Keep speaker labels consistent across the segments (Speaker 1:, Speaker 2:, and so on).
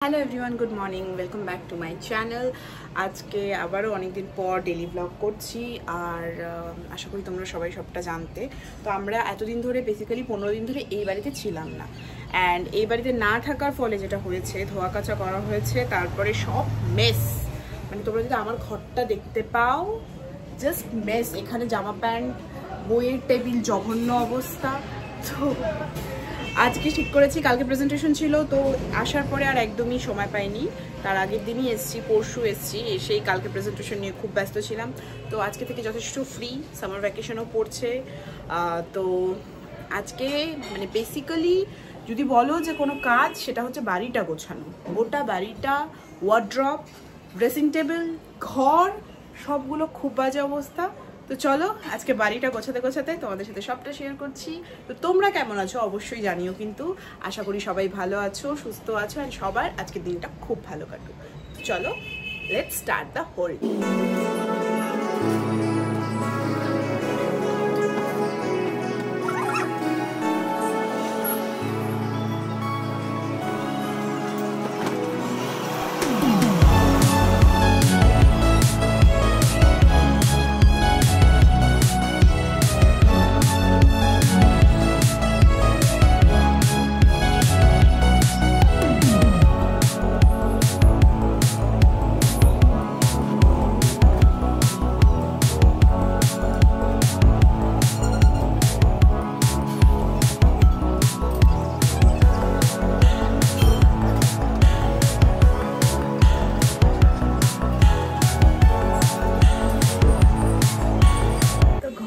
Speaker 1: Hello everyone, good morning, welcome back to my channel. আজকে আবারও অনেকদিন পর ডেলি ব্লগ করছি আর আশা করি তোমরা সবাই সবটা জানতে। তো আমরা এতদিন ধরে বেসিক্যালি 15 দিন ধরে এই বাড়িতে ছিলাম না, অ্যান্ড এই বাড়িতে না থাকার ফলে যেটা হয়েছে, ধোয়া কাচা করা হয়েছে, তারপরে সব মেস। মানে তোমরা যদি আমার ঘরটা দেখতে পাও, জাস্ট মেস। এখানে জামা প্যান্ট, বইয়ের টেবিল, জঘন্য অবস্থা। তো আজকে ঠিক করেছি, কালকে প্রেজেন্টেশন ছিল, তো আসার পরে আর একদমই সময় পাইনি। তার আগের দিনই এসেছি, পরশু এসেছি, এসেই কালকে প্রেজেন্টেশন নিয়ে খুব ব্যস্ত ছিলাম। তো আজকে থেকে যথেষ্ট ফ্রি, সামার ভ্যাকেশনও পড়ছে। তো আজকে মানে বেসিক্যালি যদি বলো যে কোনো কাজ, সেটা হচ্ছে বাড়িটা গোছানো। গোটা বাড়িটা, ওয়ার্ড্রপ, ড্রেসিং টেবিল, ঘর, সবগুলো খুব বাজে অবস্থা। তো চলো আজকে বাড়িটা গোছাতে গোছাতে তোমাদের সাথে সবটা শেয়ার করছি। তো তোমরা কেমন আছো অবশ্যই জানিও, কিন্তু আশা করি সবাই ভালো আছো, সুস্থ আছো, আর সবার আজকের দিনটা খুব ভালো কাটুক। তো চলো, let's start the whole day.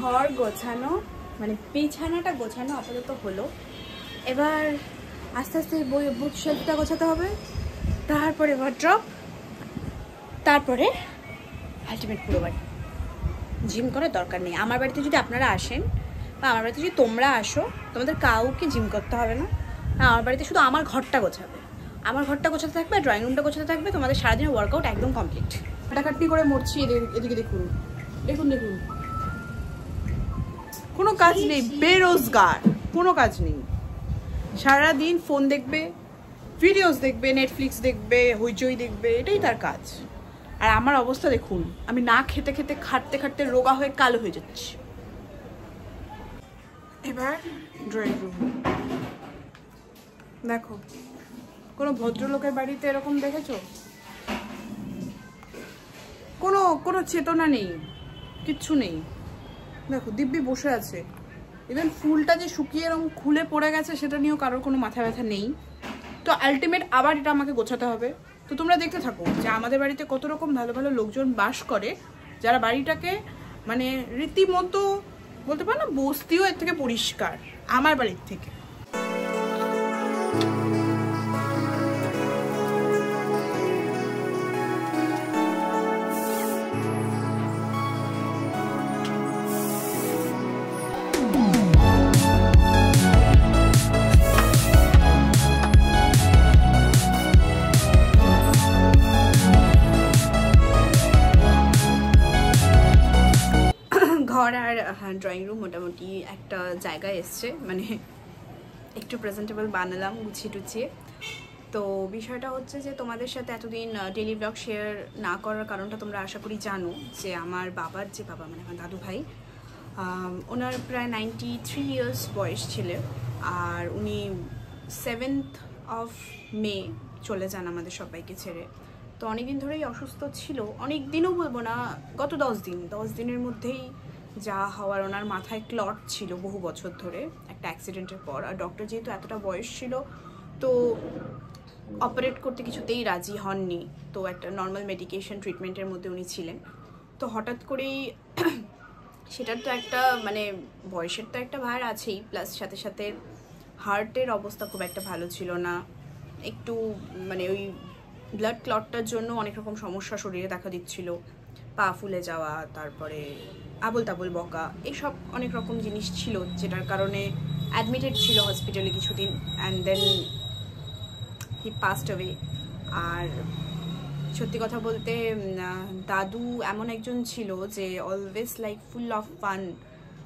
Speaker 1: ঘর গোছানো মানে বিছানাটা গোছানো আপাতত হলো। এবার আস্তে আস্তে বই বুক শেলফটা গোছাতে হবে, তারপরে ওয়ার্ড্রপ, তারপরে আলটিমেট পুরো বাড়ি। জিম করার দরকার নেই। আমার বাড়িতে যদি আপনারা আসেন বা আমার বাড়িতে যদি তোমরা আসো, তোমাদের কাউকে জিম করতে হবে না। আমার বাড়িতে শুধু আমার ঘরটা গোছাবে, আমার ঘরটা গোছাতে থাকবে, ড্রয়িং রুমটা গোছাতে থাকবে, তোমাদের সারাদিনের ওয়ার্কআউট একদম কমপ্লিট। কাটাকাটি করে মরছি। এদিকে দেখুন, দেখুন দেখুন, কোনো কাজ নেই, বেরোজগার, কোনো কাজ নেই। সারাদিন ফোন দেখবে, ভিডিওস দেখবে, নেটফ্লিক্স দেখবে, হইচই দেখবে, এটাই তার কাজ। আর আমার অবস্থা দেখুন, আমি না খেতে খেতে, খাটতে খাটতে রোগা হয়ে কালো হয়ে যাচ্ছি। এবার ড্রয়িং রুম দেখো, কোনো ভদ্রলোকের বাড়িতে এরকম দেখেছো? কোনো চেতনা নেই, কিচ্ছু নেই। দেখো দিব্যি বসে আছে, ইভেন ফুলটা যে শুকিয়ে এরকম খুলে পড়ে গেছে সেটা নিয়েও কারোর কোনো মাথা ব্যথা নেই। তো আলটিমেট আবার এটা আমাকে গোছাতে হবে। তো তোমরা দেখতে থাকো যে আমাদের বাড়িতে কত রকম ভালো ভালো লোকজন বাস করে, যারা বাড়িটাকে মানে রীতিমতো বলতে পারো না, বস্তিও এর থেকে পরিষ্কার আমার বাড়ির থেকে। ঘর আর ড্রয়িং রুম মোটামুটি একটা জায়গায় এসছে, মানে একটু প্রেজেন্টেবল বানালাম গুছিয়ে টুছিয়ে। তো বিষয়টা হচ্ছে যে তোমাদের সাথে এতদিন ডেলি ব্লগ শেয়ার না করার কারণটা তোমরা আশা করি জানো, যে আমার বাবার যে বাবা মানে আমার দাদু ভাই, ওনার প্রায় 93 ইয়ার্স বয়স ছিল, আর উনি 7th অফ মে চলে যান আমাদের সবাইকে ছেড়ে। তো অনেকদিন ধরেই অসুস্থ ছিল, অনেক দিনও বলবো না, গত 10 দিনের মধ্যেই যা হওয়ার। ওনার মাথায় ক্লট ছিল বহু বছর ধরে একটা অ্যাক্সিডেন্টের পর, আর ডক্টর যেহেতু এতটা বয়স ছিল, তো অপারেট করতে কিছুতেই রাজি হননি। তো একটা নর্মাল মেডিকেশন ট্রিটমেন্টের মধ্যে উনি ছিলেন। তো হঠাৎ করেই সেটার তো একটা মানে বয়সের তো একটা ভার আছেই, প্লাস সাথে সাথে হার্টের অবস্থা খুব একটা ভালো ছিল না, একটু মানে ওই ব্লাড ক্লটটার জন্য অনেক রকম সমস্যা শরীরে দেখা দিচ্ছিল, পা ফুলে যাওয়া, তারপরে আবল তাবল বকা, এইসব অনেক রকম জিনিস ছিল, যেটার কারণে অ্যাডমিটেড ছিল হসপিটালে কিছুদিন, and then he passed away. আর সত্যি কথা বলতে দাদু এমন একজন ছিল যে always like full of fun,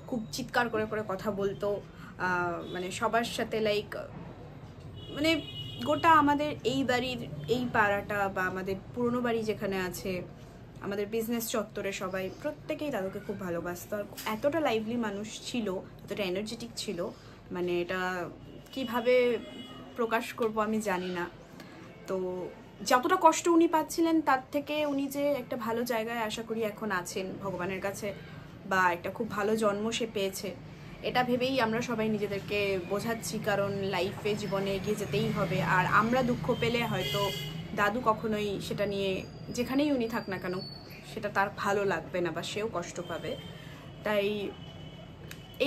Speaker 1: খুব চিৎকার করে করে কথা বলতো, মানে সবার সাথে লাইক মানে গোটা আমাদের এই বাড়ির এই পাড়াটা বা আমাদের পুরনো বাড়ি যেখানে আছে, আমাদের বিজনেস চত্বরে সবাই প্রত্যেকেই দাদুকে খুব ভালোবাসতো। আর এতটা লাইভলি মানুষ ছিল, এতটা এনার্জেটিক ছিল, মানে এটা কিভাবে প্রকাশ করব আমি জানি না। তো যতটা কষ্ট উনি পাচ্ছিলেন তার থেকে উনি যে একটা ভালো জায়গায় আশা করি এখন আছেন ভগবানের কাছে, বা একটা খুব ভালো জন্ম সে পেয়েছে, এটা ভেবেই আমরা সবাই নিজেদেরকে বোঝাচ্ছি। কারণ লাইফে জীবনে এগিয়ে যেতেই হবে। আর আমরা দুঃখ পেলে হয়তো দাদু কখনোই সেটা নিয়ে, যেখানেই উনি থাক না কেন, সেটা তার ভালো লাগবে না বা সেও কষ্ট পাবে। তাই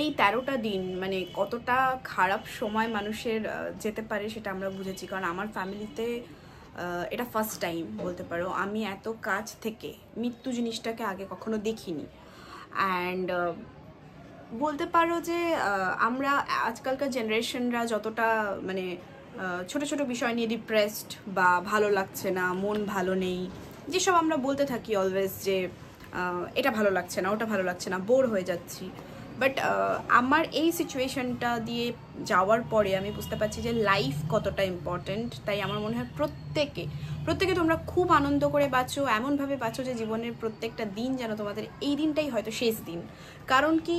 Speaker 1: এই 13টা দিন মানে কতটা খারাপ সময় মানুষের যেতে পারে সেটা আমরা বুঝেছি। কারণ আমার ফ্যামিলিতে এটা ফার্স্ট টাইম বলতে পারো আমি এত কাছ থেকে মৃত্যু জিনিসটাকে আগে কখনো দেখিনি। অ্যান্ড বলতে পারো যে আমরা আজকালকার জেনারেশনরা যতটা মানে ছোট ছোট বিষয় নিয়ে ডিপ্রেসড বা ভালো লাগছে না, মন ভালো নেই, যেসব আমরা বলতে থাকি অলওয়েজ যে এটা ভালো লাগছে না, ওটা ভালো লাগছে না, বোর হয়ে যাচ্ছি। বাট আমার এই সিচুয়েশনটা দিয়ে যাওয়ার পরে আমি বুঝতে পারছি যে লাইফ কতটা ইম্পর্টেন্ট। তাই আমার মনে হয় প্রত্যেকে তোমরা খুব আনন্দ করে বাঁচো, এমনভাবে বাঁচো যে জীবনের প্রত্যেকটা দিন যেন তোমাদের এই দিনটাই হয়তো শেষ দিন। কারণ কি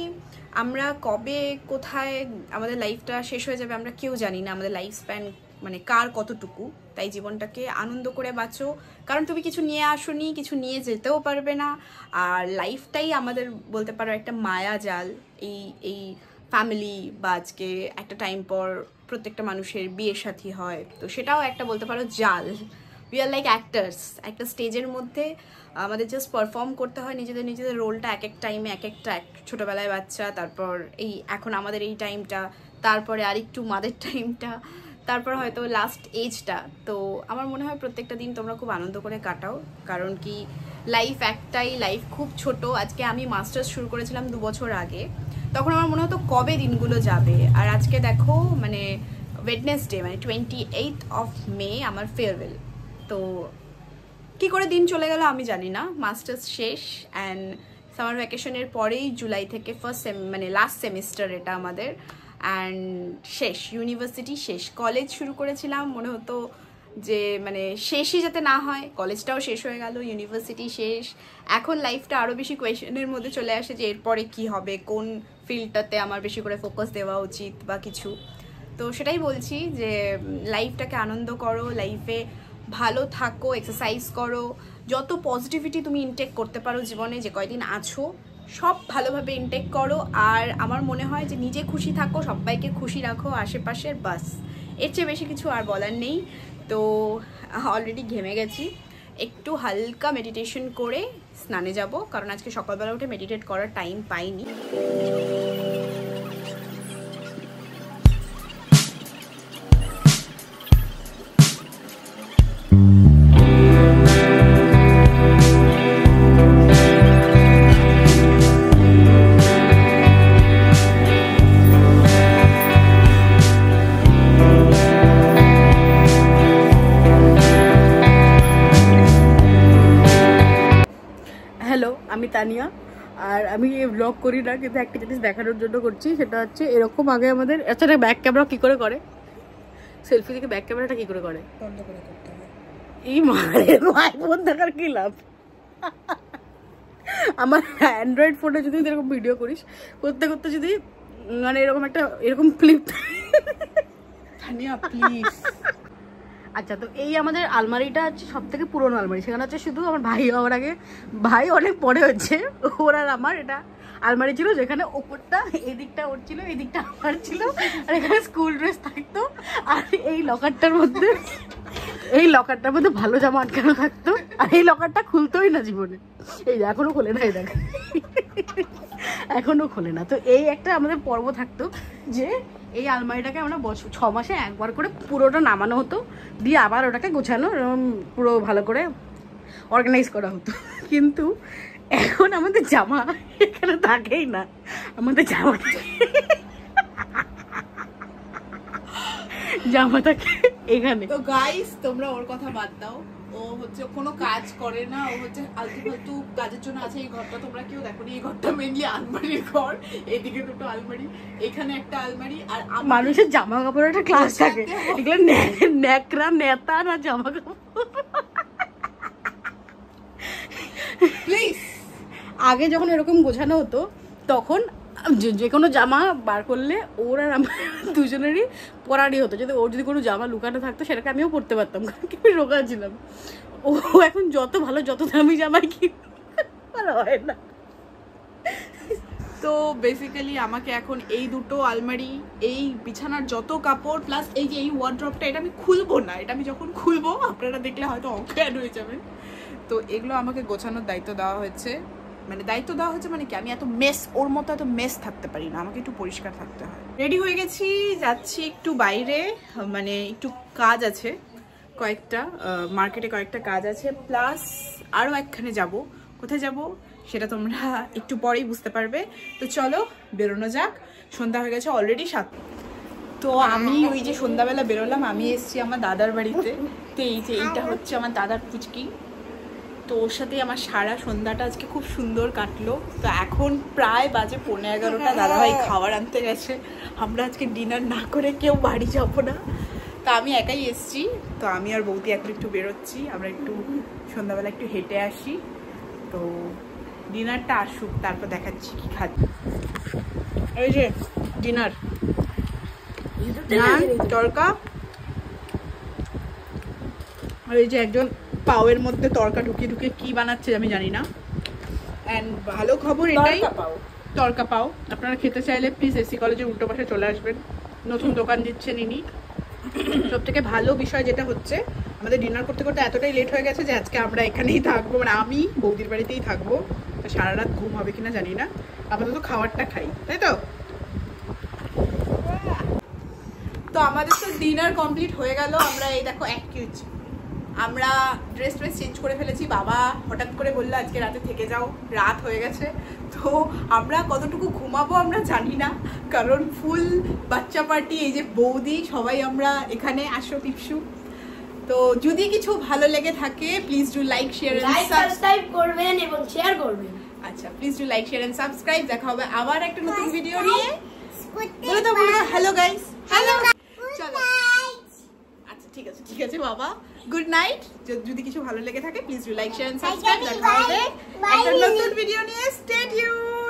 Speaker 1: আমরা কবে কোথায় আমাদের লাইফটা শেষ হয়ে যাবে আমরা কেউ জানি না, আমাদের লাইফ স্প্যান মানে কার কতটুকু। তাই জীবনটাকে আনন্দ করে বাঁচো, কারণ তুমি কিছু নিয়ে আসোনি, কিছু নিয়ে যেতেও পারবে না। আর লাইফটাই আমাদের বলতে পারো একটা মায়া জাল। এই ফ্যামিলি বা আজকে একটা টাইম পর প্রত্যেকটা মানুষের বিয়ে সাথী হয়, তো সেটাও একটা বলতে পারো জাল। উই আর লাইক অ্যাক্টার্স, একটা স্টেজের মধ্যে আমাদের জাস্ট পারফর্ম করতে হয় নিজেদের রোলটা এক এক টাইমে এক একটা। ছোটোবেলায় বাচ্চা, তারপর এই এখন আমাদের এই টাইমটা, তারপরে আরেকটু মাদের টাইমটা, তারপর হয়তো লাস্ট এজটা। তো আমার মনে হয় প্রত্যেকটা দিন তোমরা খুব আনন্দ করে কাটাও। কারণ কি লাইফ একটাই, লাইফ খুব ছোট। আজকে আমি মাস্টার্স শুরু করেছিলাম 2 বছর আগে, তখন আমার মনে হতো কবে দিনগুলো যাবে। আর আজকে দেখো মানে ওয়েডনেসডে মানে 28th অফ মে আমার ফেয়ারওয়েল। তো কি করে দিন চলে গেল আমি জানি না। মাস্টার্স শেষ, অ্যান্ড সামার ভ্যাকেশনের পরেই জুলাই থেকে মানে লাস্ট সেমিস্টার এটা আমাদের, অ্যান্ড শেষ, ইউনিভার্সিটি শেষ। কলেজ শুরু করেছিলাম, মনে হতো যে মানে শেষই যাতে না হয়, কলেজটাও শেষ হয়ে গেল, ইউনিভার্সিটি শেষ। এখন লাইফটা আরও বেশি কোয়েশনের মধ্যে চলে আসে যে এরপরে কি হবে, কোন ফিল্ডটাতে আমার বেশি করে ফোকাস দেওয়া উচিত বা কিছু। তো সেটাই বলছি যে লাইফটাকে আনন্দ করো, লাইফে ভালো থাকো, এক্সারসাইজ করো, যত পজিটিভিটি তুমি ইনটেক করতে পারো জীবনে যে কয়দিন আছো সব ভালোভাবে ইনটেক করো। আর আমার মনে হয় যে নিজে খুশি থাকো, সবাইকে খুশি রাখো আশেপাশের, বাস। এর চেয়ে বেশি কিছু আর বলার নেই। তো অলরেডি ঘেমে গেছি, একটু হালকা মেডিটেশন করে স্নানে যাব, কারণ আজকে সকালবেলা উঠে মেডিটেট করার টাইম পাইনি।
Speaker 2: আমি তানিয়া, আর আমি এই ব্লগ করি না, কিন্তু একটা জিনিস দেখানোর জন্য করছি, সেটা হচ্ছে এরকম আগে আমাদের আচ্ছা ব্যাক ক্যামেরা কি করে করে, সেলফি থেকে ব্যাক ক্যামেরাটা কি করে করে,
Speaker 1: বন্ধ করে করতে হবে।
Speaker 2: এই মায়ের ফোন দেখার কি লাভ। আমার অ্যান্ড্রয়েড ফোনে যদি এরকম ভিডিও করিস, করতে করতে যদি মানে এরকম একটা এরকম ক্লিপ,
Speaker 1: তানিয়া প্লিজ।
Speaker 2: আচ্ছা, তো এই আমাদের আলমারিটা হচ্ছে সব থেকে পুরোনো আলমারি। সেখানে হচ্ছে শুধু আমার ভাই হওয়ার আগে, ভাই অনেক পরে হচ্ছে, ওর আর আমার এটা আলমারি ছিল, যেখানে ওপরটা এই দিকটা ওর ছিল, এই দিকটা আমার ছিল, আর এখানে স্কুল ড্রেস থাকতো। আর এই লকারটার মধ্যে ভালো জামা আটকানো থাকতো। আর এই লকারটা খুলতোই না জীবনে, এই এখনো খোলে না, এই দেখ এখনো খোলে না। তো এই একটা আমাদের পর্ব থাকতো যে এই আলমারিটাকে আমরা 6 মাসে একবার করে পুরোটা নামানো হতো, দিয়ে আবার ওটাকে গোছানো পুরো ভালো করে অর্গানাইজ করা হতো। কিন্তু এখন আমাদের জামা এখানে থাকেই না, আমাদের জামা জামা থাকে এখানে।
Speaker 1: তো গাইস তোমরা ওর কথা বাদ দাও, ও হচ্ছে কোনো কাজ করে না, ও হচ্ছে আলতু ফালতু কাজের জন্য আছে। এই ঘরটা তোমরা কেউ দেখো, এই ঘরটা মেনলি আলমারির ঘর। এদিকে দুটো আলমারি, এখানে একটা আলমারি। আর
Speaker 2: মানুষের জামা কাপড়ের একটা ক্লাস থাকে, এগুলো ন্যাকড়া নেতা না জামা কাপড়।
Speaker 1: প্লিজ
Speaker 2: আগে যখন এরকম গোছানো হতো তখন যে কোনো জামা বার করলে ওর আর আমার দুজনেরই পরারই হতো। যদি ওর যদি কোনো জামা লুকানো থাকতো সেটাকে আমিও পরতে পারতাম, কারণ কি আমি রোগা ছিলাম। ও এখন যত ভালো যত দামি জামাই কি হয় না।
Speaker 1: তো বেসিক্যালি আমাকে এখন এই দুটো আলমারি, এই বিছানার যত কাপড়, প্লাস এই যে এই ওয়ার্ড্রপটা, এটা আমি খুলবো না। এটা আমি যখন খুলবো আপনারা দেখলে হয়তো অজ্ঞান হয়ে যাবেন। তো এগুলো আমাকে গোছানোর দায়িত্ব দেওয়া হয়েছে। মানে দায়িত্ব দেওয়া হচ্ছে মানে কি, আমি এত মেস, ওর মতো এত মেস থাকতে পারি না, আমাকে একটু পরিষ্কার থাকতে হয়। রেডি হয়ে গেছি, যাচ্ছি একটু বাইরে, মানে একটু কাজ আছে কয়েকটা, মার্কেটে কয়েকটা কাজ আছে, প্লাস আরও একখানে যাব। কোথায় যাব সেটা তোমরা একটু পরেই বুঝতে পারবে। তো চলো বেরোনো যাক। সন্ধ্যা হয়ে গেছে অলরেডি 7। তো আমি ওই যে সন্ধ্যাবেলা বেরোলাম, আমি এসেছি আমার দাদার বাড়িতে। তো এই যে এইটা হচ্ছে আমার দাদার পুচকি। তো ওর সাথে আমার সারা সন্ধ্যাটা আজকে খুব সুন্দর কাটলো। তো এখন প্রায় বাজে 11:15। দাদাভাই খাবার আনতে গেছে। আমরা আজকে ডিনার না করে কেউ বাড়ি যাবো না। তো আমি একাই এসছি। তো আমি আর বৌদি এখন একটু বেরোচ্ছি, আমরা একটু সন্ধ্যাবেলা একটু হেঁটে আসি। তো ডিনারটা আসুক, তারপর দেখাচ্ছি কি খাচ্ছি। এই যে ডিনার, নান, তড়কা, আর এই যে একজন পাওয়ের মধ্যে তড়কা ঢুকিয়ে ঢুকিয়ে কি বানাচ্ছে আমি জানি না। অ্যান্ড ভালো খবর এটাই, তড়কা পাও আপনারা খেতে চাইলে প্লিজ এসি কলেজের উল্টো পাশে চলে আসবেন, নতুন দোকান দিচ্ছেন ইনি। সব থেকে ভালো বিষয় যেটা হচ্ছে, আমাদের ডিনার করতে করতে এতটাই লেট হয়ে গেছে যে আজকে আমরা এখানেই থাকবো, মানে আমি বৌদির বাড়িতেই থাকবো। তো সারা রাত ঘুম হবে কিনা জানি না, আপাতত খাবারটা খাই, তাই তো। তো আমাদের তো ডিনার কমপ্লিট হয়ে গেল। আমরা এই দেখো আমরা ড্রেস চেঞ্জ করে ফেলেছি। বাবা হঠাৎ করে বললো আজকে রাতে থেকে যাও, রাত হয়ে গেছে। তো আমরা কতটুকু ঘুমাবো আমরা জানি না, কারণ ফুল বাচ্চা পার্টি, এই যে বৌদি, সবাই আমরা এখানে। আসো পিপসু। তো যদি কিছু ভালো লেগে থাকে please do like, share and
Speaker 3: subscribe করবেন এবং শেয়ার করবেন।
Speaker 1: আচ্ছা please do like, share and subscribe. দেখা হবে আবার একটা নতুন ভিডিও নিয়ে। বলে দাও হ্যালো গাইস। হ্যালো, চলো। আচ্ছা ঠিক আছে বাবা, গুড নাইট। যদি কিছু ভালো লেগে থাকে please do like, share and subscribe. দেখা হবে একটা নতুন ভিডিও নিয়ে। Stay tune.